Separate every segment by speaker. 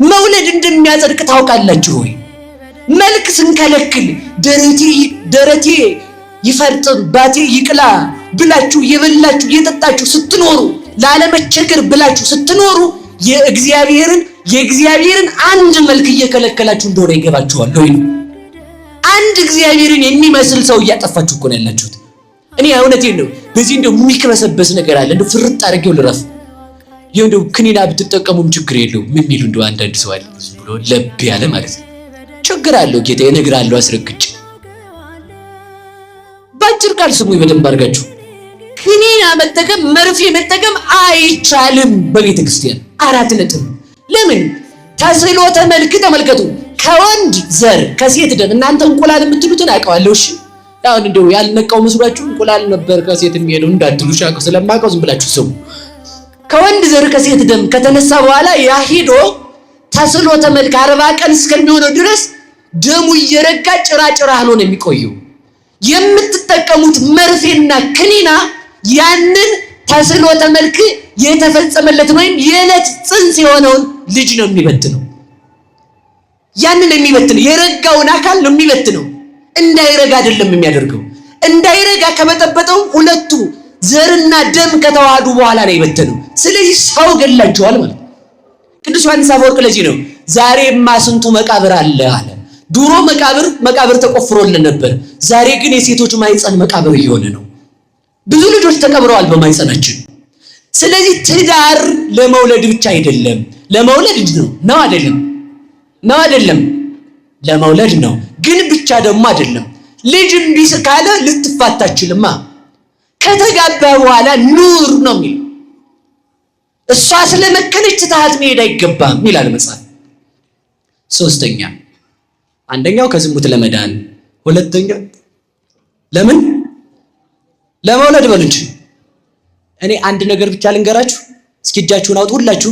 Speaker 1: መውለድ እንደሚያጸድቅ ታውቃላችሁ ወይ? መልክ ስንከለክል ደረቴ ይፈርጥም ባቴ ይቅላ ብላችሁ የበላችሁ የጠጣችሁ ስትኖሩ ላለመቸገር ብላችሁ ስትኖሩ የእግዚአብሔርን አንድ መልክ እየከለከላችሁ እንደሆነ ይገባችኋል ወይ? አንድ እግዚአብሔርን የሚመስል ሰው እያጠፋችሁ እኮ ነው ያላችሁት። እኔ እውነቴን ነው። በዚህ እንደው የሚከበሰበስ ነገር አለ። እንደው ፍርጥ አድርጌው ልረፍ። እንደው ክኒና ብትጠቀሙም ችግር የለውም የሚሉ እንደው አንዳንድ ሰው አለ ብሎ ለብ ያለ ማለት ነው። ችግር አለው ጌታዬ እነግራለሁ አስረግጬ። ባጭር ቃል ስሙኝ በደንብ አድርጋችሁ። ክኒና መጠቀም መርፌ መጠቀም አይቻልም በቤተ ክርስቲያን። 4 ነጥብ። ለምን? ተስዕሎተ መልክ ተመልከቱ። ከወንድ ዘር ከሴት ደም እናንተ እንቁላል የምትሉትን አውቀዋለሁ። እሺ አሁን እንደው ያልነቃው መስሏችሁ እንቁላል ነበር ከሴት የሚሄደው እንዳትሉ ሻቀ ስለማውቀው ዝም ብላችሁ ስሙ። ከወንድ ዘር ከሴት ደም ከተነሳ በኋላ ያ ሄዶ ተስዕሎተ መልክ 40 ቀን እስከሚሆነው ድረስ ደሙ እየረጋ ጭራጭራ ሆኖ ነው የሚቆየው። የምትጠቀሙት መርፌና ክኒና ያንን ተስዕሎተ መልክ የተፈጸመለት ወይም የዕለት ጽንስ የሆነውን ልጅ ነው የሚበትነው። ያንን የሚበትነው የረጋውን አካል ነው የሚበትነው። እንዳይረጋ አይደለም የሚያደርገው። እንዳይረጋ ከመጠበጠው ሁለቱ ዘርና ደም ከተዋሃዱ በኋላ ነው የበተነው። ስለዚህ ሰው ገላቸዋል ማለት ነው። ቅዱስ ዮሐንስ አፈወርቅ ለዚህ ነው ዛሬማ ስንቱ መቃብር አለ አለ። ድሮ መቃብር ተቆፍሮልን ነበር። ዛሬ ግን የሴቶች ማይፀን መቃብር እየሆነ ነው። ብዙ ልጆች ተቀብረዋል በማይፀናችን። ስለዚህ ትዳር ለመውለድ ብቻ አይደለም። ለመውለድ ነው አይደለም ለመውለድ ነው። ግን ብቻ ደግሞ አይደለም። ልጅ እምቢ ካለ ልትፋታ አትችልማ። ከተጋባ በኋላ ኑር ነው የሚለው። እሷ ስለመከነች ትታት መሄድ አይገባም ይላል መጽሐፍ። ሶስተኛ አንደኛው ከዝሙት ለመዳን፣ ሁለተኛ ለምን ለመውለድ በሉ እንጂ። እኔ አንድ ነገር ብቻ ልንገራችሁ። እስኪ እጃችሁን አውጡ ሁላችሁ።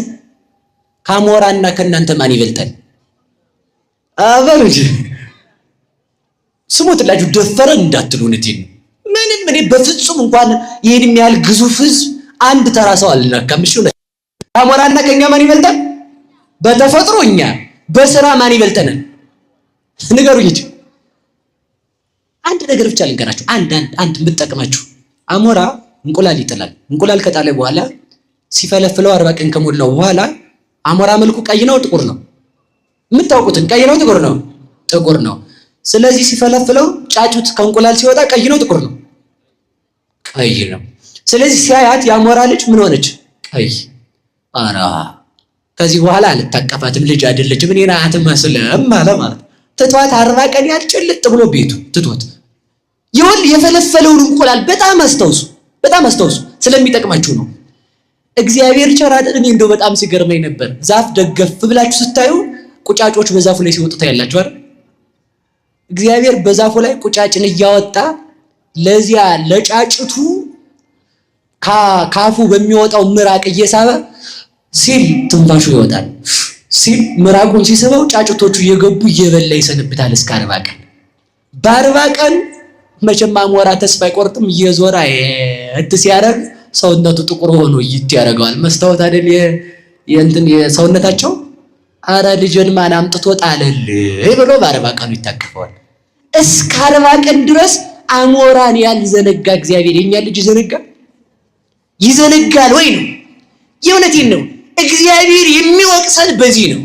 Speaker 1: ከአሞራና ከእናንተ ማን ይበልጣል? አበሉ እንጂ ስሙትላችሁ። ደፈረን እንዳትሉ እውነቴን ነው። ምንም እኔ በፍጹም እንኳን ይሄን የሚያህል ግዙፍ ህዝብ አንድ ተራ ሰው አልነካም። እሺ ከአሞራና ከኛ ማን ይበልጣል? በተፈጥሮ እኛ፣ በስራ ማን ይበልጠናል? ንገሩኝ እንጂ። አንድ ነገር ብቻ ልንገራችሁ። አንድ የምትጠቅማችሁ። አሞራ እንቁላል ይጥላል። እንቁላል ከጣለ በኋላ ሲፈለፍለው 40 ቀን ከሞላው በኋላ አሞራ መልኩ ቀይ ነው ጥቁር ነው? የምታውቁትን ቀይ ነው ጥቁር ነው? ጥቁር ነው። ስለዚህ ሲፈለፍለው ጫጩት ከእንቁላል ሲወጣ ቀይ ነው ጥቁር ነው? ቀይ ነው። ስለዚህ ሲያያት የአሞራ ልጅ ምን ሆነች? ቀይ። አራ ከዚህ በኋላ አልታቀፋትም፣ ልጅ አይደለችም፣ እኔን አትመስልም አለ ማለት። ትቷት 40 ቀን ያልጭልጥ ብሎ ቤቱ ትቶት የፈለፈለውን እንቁላል በጣም አስተውሱ ስለሚጠቅማችሁ ነው። እግዚአብሔር ቸራትን እኔ እንደው በጣም ሲገርመኝ ነበር። ዛፍ ደገፍ ብላችሁ ስታዩ ቁጫጮች በዛፉ ላይ ሲወጡ ታያላችሁ አይደል? እግዚአብሔር በዛፉ ላይ ቁጫጭን እያወጣ ለዚያ ለጫጭቱ ካፉ በሚወጣው ምራቅ እየሳበ ሲል ትንፋሹ ይወጣል። ሲል ምራቁን ሲስበው ጫጭቶቹ እየገቡ እየበላ ይሰንብታል እስከ 40 ቀን። በ40 ቀን መቼም አሞራ ተስፋ አይቆርጥም። እየዞራ ሲያደርግ ሰውነቱ ጥቁር ሆኖ ያደርገዋል። መስታወት አይደል የሰውነታቸው። አረ ልጅን ማን አምጥቶ ጣለልኝ ብሎ በ40 ቀኑ ይታቀፈዋል። እስከ 40 ቀን ድረስ አሞራን ያልዘነጋ እግዚአብሔር የኛ ልጅ ይዘነጋል ወይ ነው? የእውነቴን ነው። እግዚአብሔር የሚወቅሰን በዚህ ነው።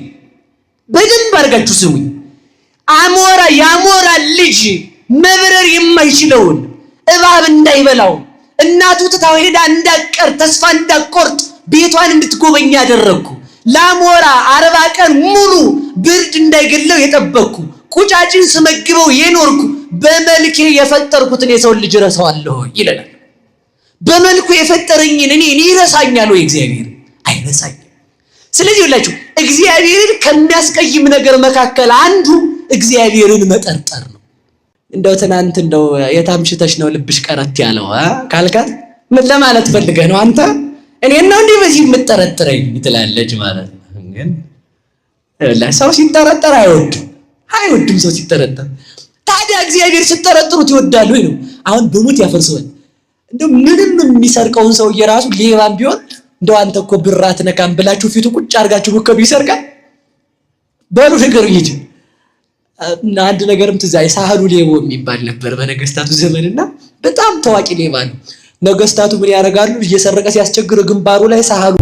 Speaker 1: በደንብ አድርጋችሁ ስሙኝ። የአሞራ ልጅ መብረር የማይችለውን እባብ እንዳይበላው እናቱ ትታው ሄዳ እንዳትቀር ተስፋ እንዳትቆርጥ ቤቷን እንድትጎበኝ ያደረግኩ፣ ለአሞራ 40 ቀን ሙሉ ብርድ እንዳይገለው የጠበቅኩ፣ ቁጫጭን ስመግበው የኖርኩ፣ በመልኬ የፈጠርኩትን የሰው ልጅ ረሳዋለሁ ይለናል። በመልኩ የፈጠረኝን እኔን ይረሳኛል ወይ? እግዚአብሔር አይረሳኝም። ስለዚህ ሁላችሁ እግዚአብሔርን ከሚያስቀይም ነገር መካከል አንዱ እግዚአብሔርን መጠርጠር ነው። እንደው ትናንት እንደው የታምሽተሽ ነው ልብሽ ቀረት ያለው ካልካት ምን ለማለት ፈልገህ ነው አንተ? እኔን ነው እንዴ በዚህ የምትጠረጥረኝ ትላለች ማለት ነው። ግን ሰው ሲጠረጠር አይወድም ሰው ሲጠረጠር። ታዲያ እግዚአብሔር ሲጠረጥሩት ይወዳሉ ወይ ነው? አሁን በሞት ያፈርሰዋል። እንደው ምንም የሚሰርቀውን ሰው የራሱ ሌባም ቢሆን እንደው አንተ እኮ ብር አትነካም ብላችሁ ፊቱ ቁጭ አድርጋችሁ ብከዱ ይሰርቃል በሉ ንገሩኝ እንጂ እና አንድ ነገርም ትዝ አለኝ። ሳህሉ ሌቦ የሚባል ነበር በነገስታቱ ዘመንና በጣም ታዋቂ ሌባ ነው። ነገስታቱ ምን ያደርጋሉ? እየሰረቀ ሲያስቸግር ግንባሩ ላይ ሳህሉ